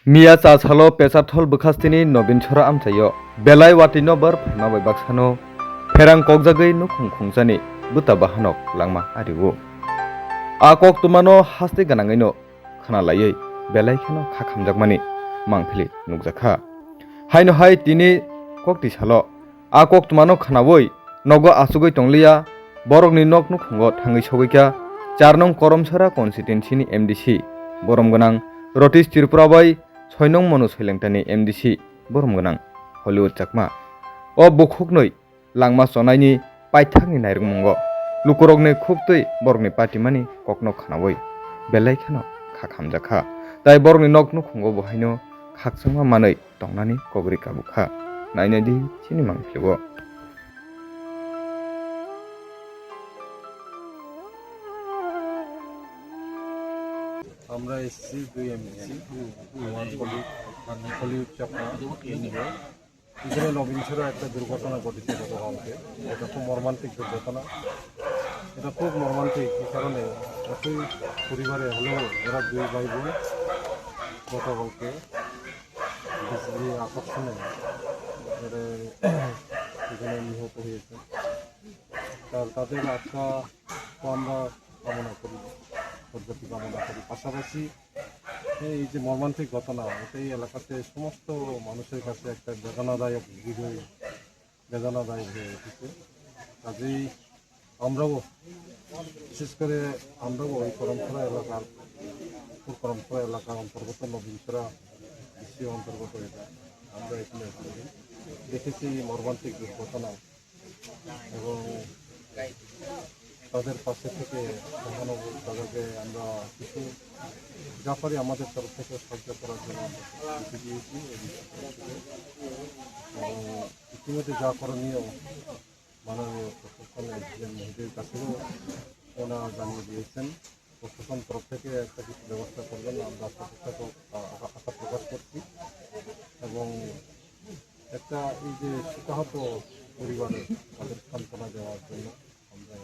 Mia chachalo pechathol bwkhastini nobin chora amchayo belai watino bar phema bai baksano pherang kokjagui nukhung khungchani buta bahanok langma ariwo a kok tumano haste ganangui no khana layei belai kheno khakhamjakmani mangphili nukjakha haino hai tini kokti salo a kok tumano khanawoi nogo asugui tonglia borokni nok nukhungo thangui sogoika 4 nong koromsara constituency ni MDC boromgonang Rotis Tripura bai 6 nong monu soilengtani MDC boromgonang Hollywood chakma o bukhuknoi langma chonaini paithakni nairungmungo lukurokni khubtui borokni patimani kokno khanawoi belai kheno khakhamjakha tai borokni nok nukhungo bohaino khakchangma manui tongnani kogri kabukha nainadi chini mangphiligo আমরা এসেছি দুই MAC Hollywood চাপা নিয়ে এখানে নবীনছড়া একটা দুর্ঘটনা ঘটেছে গতকালকে। এটা খুব মর্মান্তিক দুর্ঘটনা, এটা খুব মর্মান্তিক এই কারণে একই পরিবারে হলেও এরা দুই ভাই বোন গতকালকে বিজলি আকর্ষণে এখানে নিহত হয়েছে। তাদের আত্মা তো আমরা কামনা করি, পদ্ধতি কামনা করি। পাশাপাশি এই যে মর্মান্তিক ঘটনা, এটাই এলাকাতে সমস্ত মানুষের কাছে একটা বেদনাদায়ক হয়ে উঠেছে। কাজেই আমরাও বিশেষ করে ওই করমছড়া এলাকার অন্তর্গত নবীনছড়া কৃষি অন্তর্গত এটা আমরা এখানে দেখেছি মর্মান্তিক দুর্ঘটনা এবং তাদের পাশে থেকে তাদেরকে আমরা কিছু যা পারি আমাদের তরফ থেকে সাহায্য করার জন্য আমরা দিয়েছি এবং ইতিমধ্যে যা করণীয় মাননীয় প্রশাসনের মহিলাদের কাছেও ওনারা জানিয়ে দিয়েছেন। প্রশাসন তরফ থেকে একটা কিছু ব্যবস্থা করবেন আমরা আশা প্রকাশ করছি এবং একটা এই যে শোকাহত পরিবারে তাদের সান্ত্বনা দেওয়ার জন্য আমরা